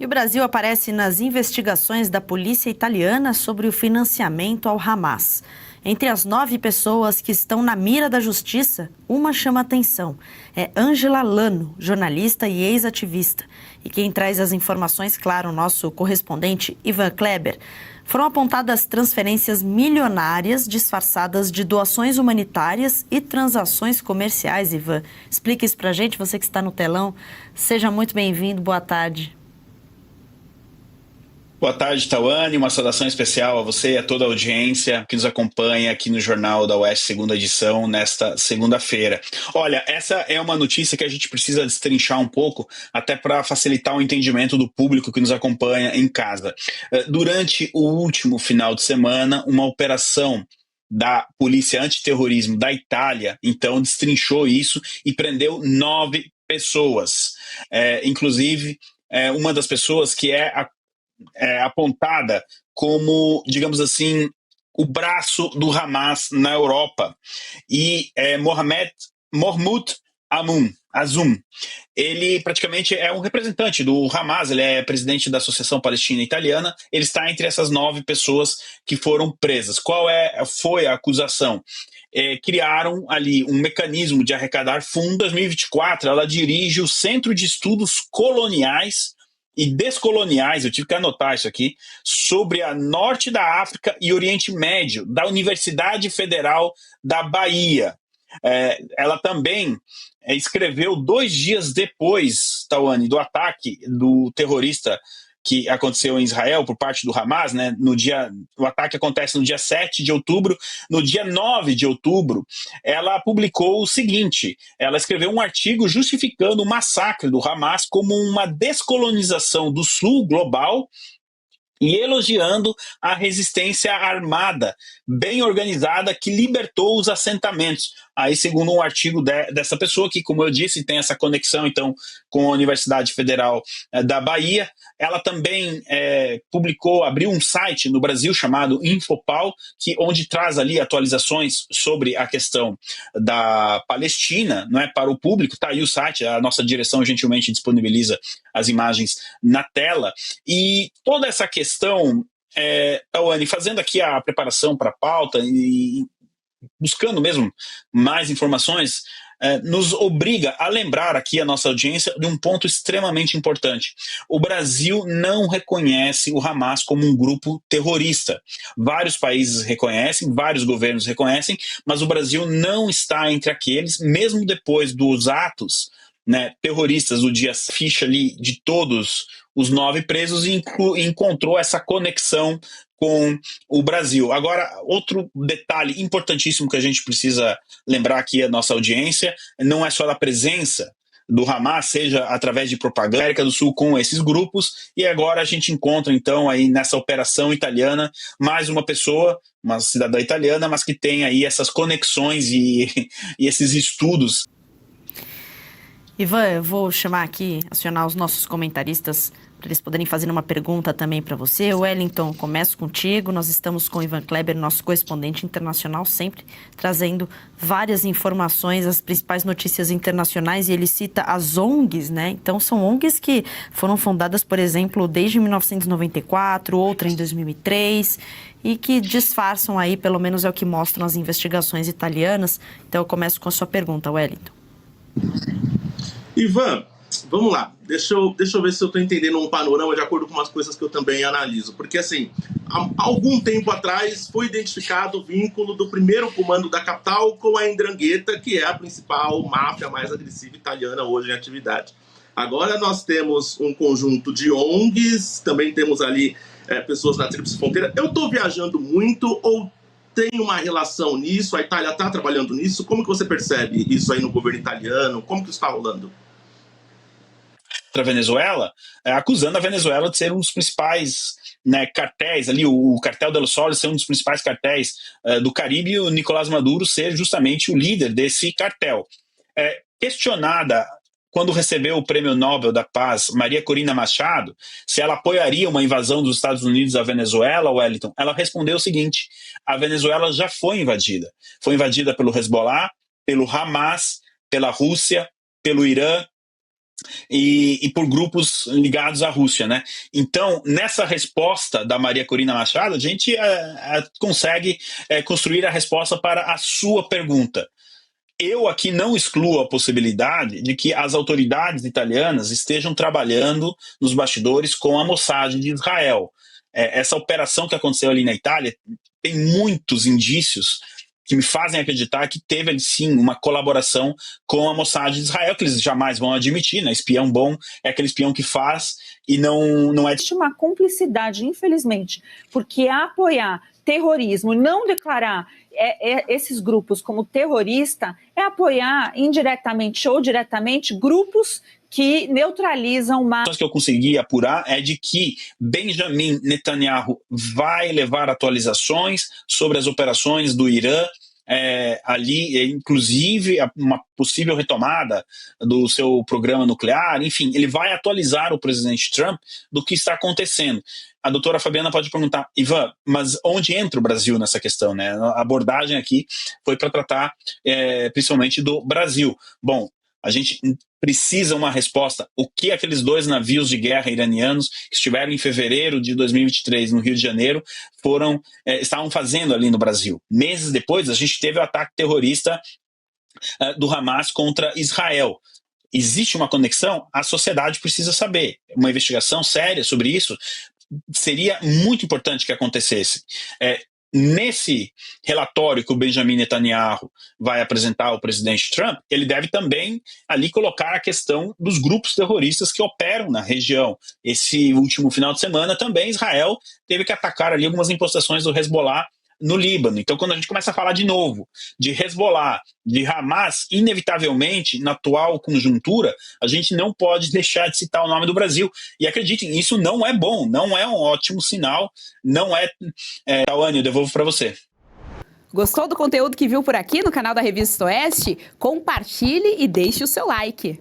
E o Brasil aparece nas investigações da polícia italiana sobre o financiamento ao Hamas. Entre as 9 pessoas que estão na mira da justiça, uma chama atenção. É Ângela Lano, jornalista e ex-ativista. E quem traz as informações, claro, o nosso correspondente Ivan Kleber. Foram apontadas transferências milionárias disfarçadas de doações humanitárias e transações comerciais, Ivan. Explica isso pra gente, você que está no telão. Seja muito bem-vindo, boa tarde. Boa tarde, Tawane. Uma saudação especial a você e a toda a audiência que nos acompanha aqui no Jornal da Oeste, segunda edição, nesta segunda-feira. Olha, essa é uma notícia que a gente precisa destrinchar um pouco, até para facilitar o entendimento do público que nos acompanha em casa. Durante o último final de semana, uma operação da Polícia Antiterrorismo da Itália, então, destrinchou isso e prendeu 9 pessoas. Inclusive, uma das pessoas que é apontada como, digamos assim, o braço do Hamas na Europa. E Mahmoud Azum. Ele praticamente é um representante do Hamas, ele é presidente da Associação Palestina Italiana, ele está entre essas 9 pessoas que foram presas. Qual foi a acusação? Criaram ali um mecanismo de arrecadar fundos. Em 2024, ela dirige o Centro de Estudos Coloniais e Descoloniais, eu tive que anotar isso aqui, sobre a Norte da África e Oriente Médio, da Universidade Federal da Bahia. Ela também escreveu 2 dias depois, Tawane, do ataque do terrorista que aconteceu em Israel por parte do Hamas, né? O ataque acontece no dia 7 de outubro, no dia 9 de outubro, ela publicou o seguinte, ela escreveu um artigo justificando o massacre do Hamas como uma descolonização do Sul global e elogiando a resistência armada, bem organizada, que libertou os assentamentos. Aí, segundo um artigo dessa pessoa, que, como eu disse, tem essa conexão, então, com a Universidade Federal da Bahia, ela também abriu um site no Brasil chamado Infopal, onde traz ali atualizações sobre a questão da Palestina, não é, para o público. Está aí o site, a nossa direção gentilmente disponibiliza as imagens na tela. E toda essa questão, Tawane, fazendo aqui a preparação para a pauta e buscando mesmo mais informações, nos obriga a lembrar aqui a nossa audiência de um ponto extremamente importante. O Brasil não reconhece o Hamas como um grupo terrorista. Vários países reconhecem, vários governos reconhecem, mas o Brasil não está entre aqueles, mesmo depois dos atos, né, terroristas do dia, ficha ali de todos os 9 presos e encontrou essa conexão com o Brasil. Agora, outro detalhe importantíssimo que a gente precisa lembrar aqui a nossa audiência, não é só da presença do Hamas, seja através de propaganda, América do Sul com esses grupos, e agora a gente encontra então aí nessa operação italiana mais uma pessoa, uma cidadã italiana, mas que tem aí essas conexões e esses estudos. Ivan, eu vou chamar aqui, acionar os nossos comentaristas para eles poderem fazer uma pergunta também para você. Wellington, começo contigo. Nós estamos com o Ivan Kleber, nosso correspondente internacional, sempre trazendo várias informações, as principais notícias internacionais, e ele cita as ONGs, né? Então, são ONGs que foram fundadas, por exemplo, desde 1994, outra em 2003, e que disfarçam aí, pelo menos é o que mostram as investigações italianas. Então, eu começo com a sua pergunta, Wellington. Ivan, vamos lá. Deixa eu ver se eu estou entendendo um panorama de acordo com umas coisas que eu também analiso. Porque, assim, há algum tempo atrás foi identificado o vínculo do primeiro comando da capital com a 'Ndrangheta, que é a principal máfia mais agressiva italiana hoje em atividade. Agora nós temos um conjunto de ONGs, também temos ali pessoas na Tríplice Fronteira. Eu estou viajando muito ou tem uma relação nisso? A Itália está trabalhando nisso? Como que você percebe isso aí no governo italiano? Como que isso está rolando? A Venezuela, acusando a Venezuela de ser um dos principais, né, cartéis, ali, o cartel del Sol ser um dos principais cartéis do Caribe, e o Nicolás Maduro ser justamente o líder desse cartel. Questionada quando recebeu o Prêmio Nobel da Paz, Maria Corina Machado, se ela apoiaria uma invasão dos Estados Unidos à Venezuela, Wellington, ela respondeu o seguinte: a Venezuela já foi invadida. Foi invadida pelo Hezbollah, pelo Hamas, pela Rússia, pelo Irã, e por grupos ligados à Rússia, né? Então, nessa resposta da Maria Corina Machado, a gente consegue construir a resposta para a sua pergunta. Eu aqui não excluo a possibilidade de que as autoridades italianas estejam trabalhando nos bastidores com a Mossad de Israel. Essa operação que aconteceu ali na Itália tem muitos indícios que me fazem acreditar que teve, sim, uma colaboração com a Mossad de Israel, que eles jamais vão admitir, né? Espião bom é aquele espião que faz e não é... Existe uma cumplicidade, infelizmente, porque apoiar terrorismo, não declarar esses grupos como terrorista, é apoiar indiretamente ou diretamente grupos que neutralizam mais. O que eu consegui apurar é de que Benjamin Netanyahu vai levar atualizações sobre as operações do Irã, ali, inclusive uma possível retomada do seu programa nuclear, enfim, ele vai atualizar o presidente Trump do que está acontecendo. A doutora Fabiana pode perguntar, Ivan, mas onde entra o Brasil nessa questão, né? A abordagem aqui foi para tratar principalmente do Brasil. Bom, a gente precisa uma resposta. O que aqueles 2 navios de guerra iranianos que estiveram em fevereiro de 2023 no Rio de Janeiro estavam fazendo ali no Brasil? Meses depois, a gente teve o ataque terrorista do Hamas contra Israel. Existe uma conexão? A sociedade precisa saber. Uma investigação séria sobre isso seria muito importante que acontecesse. Nesse relatório que o Benjamin Netanyahu vai apresentar ao presidente Trump, ele deve também ali colocar a questão dos grupos terroristas que operam na região. Esse último final de semana também Israel teve que atacar ali algumas impostações do Hezbollah no Líbano. Então, quando a gente começa a falar de novo de Hezbollah, de Hamas, inevitavelmente, na atual conjuntura, a gente não pode deixar de citar o nome do Brasil. E acreditem, isso não é bom, não é um ótimo sinal, não é... Tawane, eu devolvo para você. Gostou do conteúdo que viu por aqui no canal da Revista Oeste? Compartilhe e deixe o seu like.